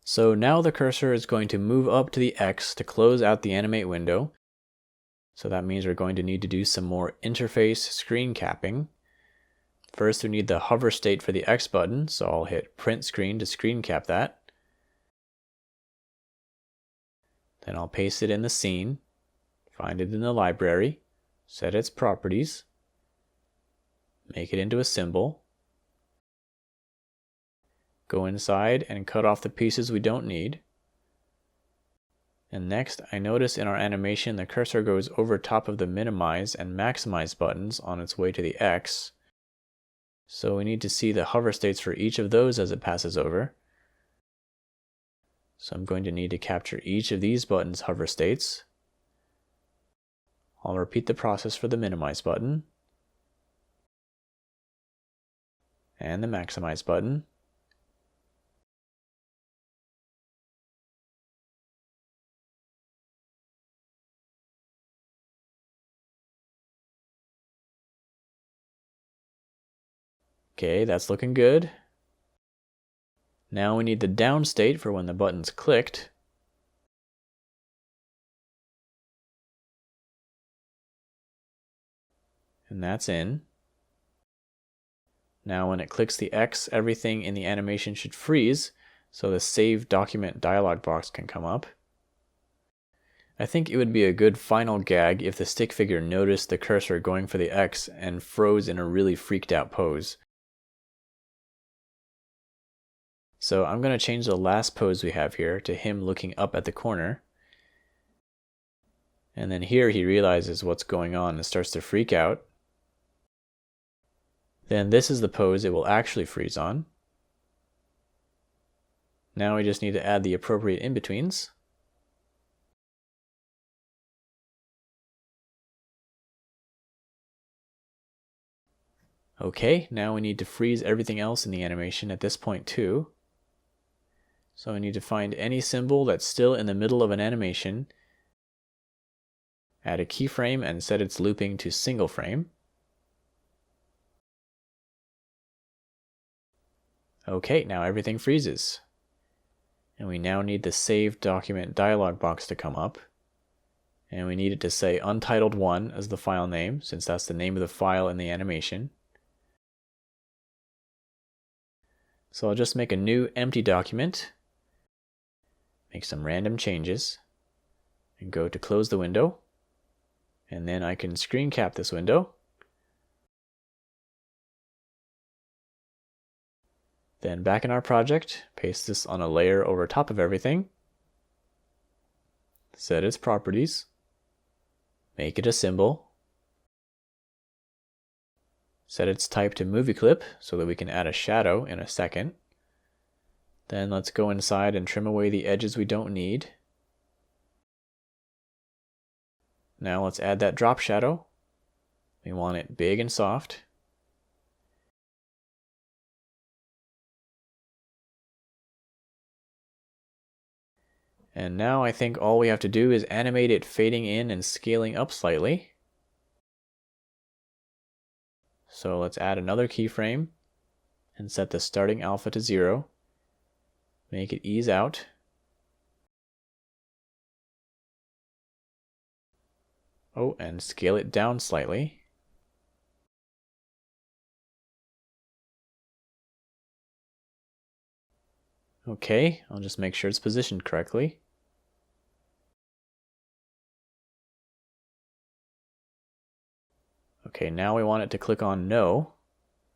So now the cursor is going to move up to the X to close out the animate window. So that means we're going to need to do some more interface screen capping. First, we need the hover state for the X button, so I'll hit print screen to screen cap that. Then I'll paste it in the scene, find it in the library, set its properties, make it into a symbol, go inside and cut off the pieces we don't need. And next, I notice in our animation the cursor goes over top of the minimize and maximize buttons on its way to the X. So we need to see the hover states for each of those as it passes over. So I'm going to need to capture each of these buttons' hover states. I'll repeat the process for the minimize button and the maximize button. Okay, that's looking good. Now we need the down state for when the button's clicked. And that's in. Now when it clicks the X, everything in the animation should freeze, so the Save Document dialog box can come up. I think it would be a good final gag if the stick figure noticed the cursor going for the X and froze in a really freaked out pose. So I'm going to change the last pose we have here to him looking up at the corner. And then here he realizes what's going on and starts to freak out. Then this is the pose it will actually freeze on. Now we just need to add the appropriate in-betweens. Okay, now we need to freeze everything else in the animation at this point too. So we need to find any symbol that's still in the middle of an animation, add a keyframe and set its looping to single frame. Okay, now everything freezes. And we now need the Save Document dialog box to come up. And we need it to say Untitled1 as the file name, since that's the name of the file in the animation. So I'll just make a new empty document, make some random changes, and go to close the window. And then I can screen cap this window. Then back in our project, paste this on a layer over top of everything. Set its properties. Make it a symbol. Set its type to movie clip so that we can add a shadow in a second. Then let's go inside and trim away the edges we don't need. Now let's add that drop shadow. We want it big and soft. And now I think all we have to do is animate it fading in and scaling up slightly. So let's add another keyframe and set the starting alpha to 0. Make it ease out. Oh, and scale it down slightly. Okay, I'll just make sure it's positioned correctly. Okay, now we want it to click on No.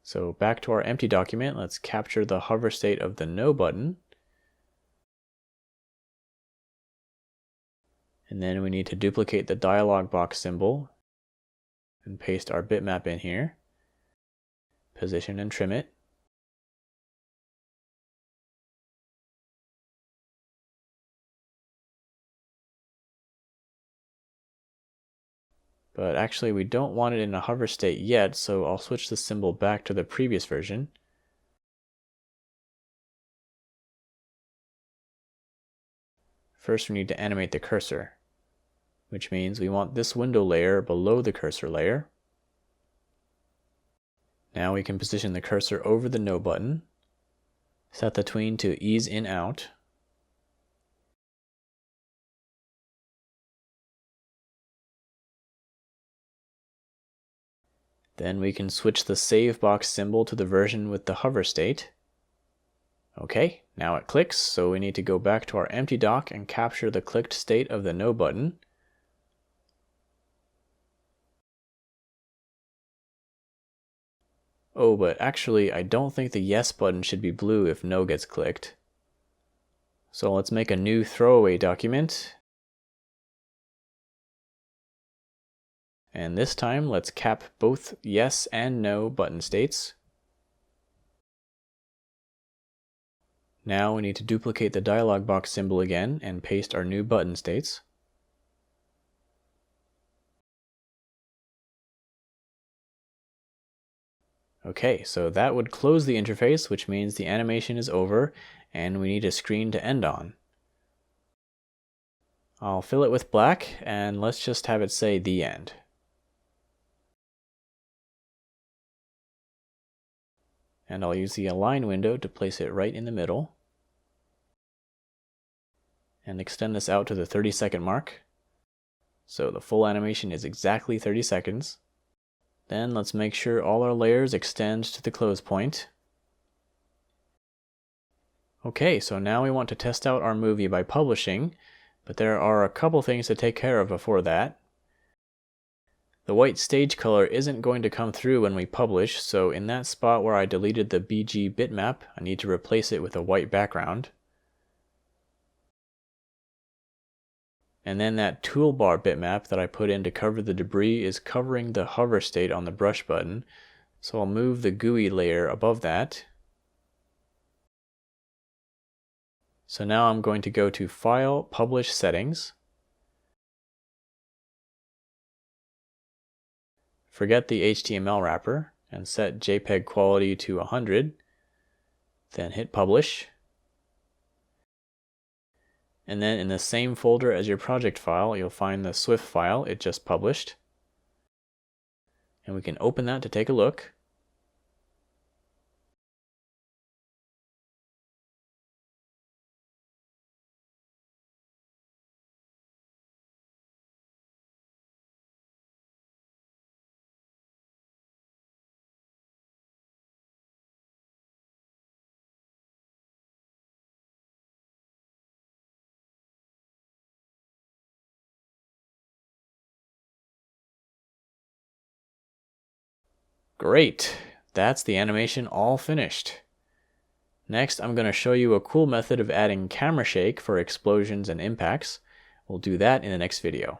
So back to our empty document, let's capture the hover state of the No button. And then we need to duplicate the dialog box symbol and paste our bitmap in here. Position and trim it. But actually we don't want it in a hover state yet, so I'll switch the symbol back to the previous version. First we need to animate the cursor, which means we want this window layer below the cursor layer. Now we can position the cursor over the No button, set the tween to ease in out, Then we can switch the save box symbol to the version with the hover state. Okay, now it clicks, so we need to go back to our empty dock and capture the clicked state of the no button. Oh, but actually I don't think the yes button should be blue if no gets clicked. So let's make a new throwaway document. And this time let's cap both yes and no button states. Now we need to duplicate the dialog box symbol again and paste our new button states. Okay, so that would close the interface, which means the animation is over and we need a screen to end on. I'll fill it with black and let's just have it say the end. And I'll use the align window to place it right in the middle. And extend this out to the 30-second mark. So the full animation is exactly 30 seconds. Then let's make sure all our layers extend to the close point. Okay, so now we want to test out our movie by publishing, but there are a couple things to take care of before that. The white stage color isn't going to come through when we publish, so in that spot where I deleted the BG bitmap, I need to replace it with a white background. And then that toolbar bitmap that I put in to cover the debris is covering the hover state on the brush button, so I'll move the GUI layer above that. So now I'm going to go to File, Publish Settings. Forget the HTML wrapper and set JPEG quality to 100. Then hit Publish. And then in the same folder as your project file, you'll find the Swift file it just published. And we can open that to take a look. Great! That's the animation all finished. Next, I'm going to show you a cool method of adding camera shake for explosions and impacts. We'll do that in the next video.